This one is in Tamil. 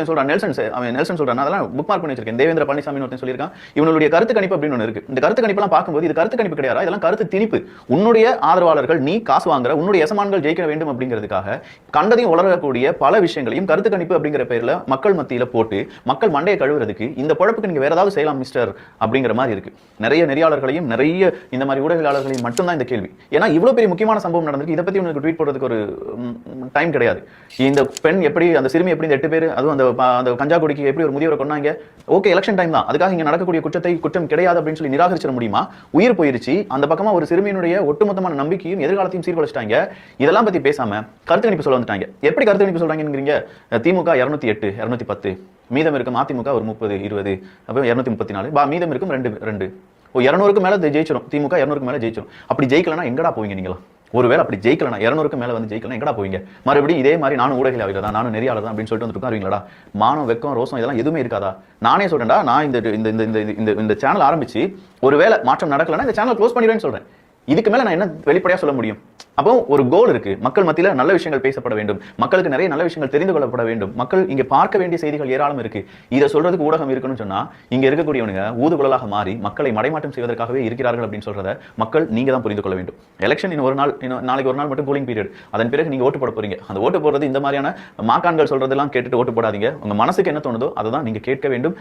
சொல்றான் நெல்சன் சொல்றான், அதெல்லாம் புக் மார்க் பண்ணி வச்சிருக்கேன். தேவேந்திர பழனிசாமி ஒருத்தன் சொல்லியிருக்கான், இவனுடைய கருத்து கணிப்பு அப்படின்னு ஒன்று இருக்கு. இந்த கருத்து கணிப்பெல்லாம் பார்க்கும்போது இது கருத்து கணிப்பு கிடையாது, இதெல்லாம் கருத்து திணிப்பு. உன்னுடைய ஆதரவாளர்கள், நீ காசு வாங்குற, உன்னுடைய எசமான்கள் ஜெயிக்க வேண்டும் அப்படிங்கிறதுக்காக கண்டதையும் உலரக்கூடிய பல விஷயங்களையும் கருத்து கணிப்பு அப்படிங்கிற பேர்ல மக்கள் மத்தியில போட்டு மக்கள் மண்டையை கழுவுறதுக்கு இந்த பொழப்புக்கு நீங்க வேற ஏதாவது செய்யலாம் மிஸ்டர் அப்படிங்கிற மாதிரி இருக்கு. நிறைய நெறியாளர்களையும் நிறைய இந்த மாதிரி ஊடகவியலாளர்களையும் மட்டும்தான் இந்த கேள்வி. ஏன்னா இவ்வளவு பெரிய முக்கியமான சம்பவம் நடந்திருக்கு, இதை பத்தி உங்களுக்கு ட்வீட் போடுறதுக்கு ஒரு டைம் கிடையாது. இந்த பெண் எப்படி, அந்த சிறுமி எப்படி, இந்த 8 பேர், அதுவும் அந்த கஞ்சா குடிக்கு எப்படி ஒரு முதியவரை கொண்டாங்க. ஓகே, எலெக்ஷன் டைம் தான், அதுக்காக இங்க நடக்கக்கூடிய குற்றம் கிடையாது அப்படின்னு சொல்லி நிராகரிச்சிட முடியுமா? உயிர் போயிருச்சு, அந்த பக்கமா ஒரு சிறுமியினுடைய ஒட்டுமொத்தமான நம்பிக்கையும் எதிர்காலத்தையும் சீர்குலைச்சிட்டாங்க. இதெல்லாம் பத்தி பேசாம கருத்து கணிப்பு சொல்ல வந்துட்டாங்க. எப்படி கருத்து கணிப்பு சொல்றாங்கங்கிறீங்க? திமுக 208, 210, மீதம் இருக்கும் அதிமுக ஒரு 30, 20, அப்போ 234, மீதம் இருக்கும் 2. 200க்கு மேல ஜெயிச்சிடும் திமுக, 200க்கு மேல ஜெயிச்சிடும். அப்படி ஜெயிக்கலன்னா எங்கடா போவீங்க நீங்களா? ஒருவேளை அப்படி ஜெயிக்கலனா 200க்கு மேல வந்து ஜெயிக்கலாம் எங்கடா போவீங்க? மறுபடியும் இதே மாதிரி நானும் ஊடகவியலாளர் தான், நானும் நெறியாளர் தான் அப்படின்னு சொல்லிட்டு வந்து உட்காருவீங்களா? மானம், வெக்கம், ரோசம் இதெல்லாம் எதுவுமே இருக்காதா? நானே சொல்றேன்டா, நான் இந்த சேனல் ஆரம்பிச்சு ஒருவேளை மாற்றம் நடக்கலன்னா இந்த சேனல் க்ளோஸ் பண்ணிடுவேன்னு சொல்றேன். இதுக்கு மேல நான் என்ன வெளிப்படையா சொல்ல முடியும்? அப்போ ஒரு கோல் இருக்கு, மக்கள் மத்தியில நல்ல விஷயங்கள் பேசப்பட வேண்டும், மக்களுக்கு நிறைய நல்ல விஷயங்கள் தெரிந்து கொள்ளப்பட வேண்டும், மக்கள் இங்க பார்க்க வேண்டிய செய்திகள் ஏராளம் இருக்கு. இதை சொல்றதுக்கு ஊடகம் இருக்கணும்னு சொன்னா இங்க இருக்கக்கூடியவனுங்க ஊதுகுழலாக மாறி மக்களை மடைமாற்றம் செய்வதற்காகவே இருக்கிறார்கள் அப்படின்னு சொல்றத மக்கள் நீங்க தான் புரிந்து கொள்ள வேண்டும். எலெக்ஷன் நாளைக்கு ஒரு நாள் மட்டும் கூலிங் பீரியட், அதன் பிறகு நீங்க ஓட்டு போட போறீங்க. அந்த ஓட்டு போடுறது இந்த மாதிரியான மாக்கான்கள் சொல்றதெல்லாம் கேட்டுட்டு ஓட்டு போடாதீங்க. உங்க மனசுக்கு என்ன தோணுதோ அதை தான் நீங்க கேட்க வேண்டும்.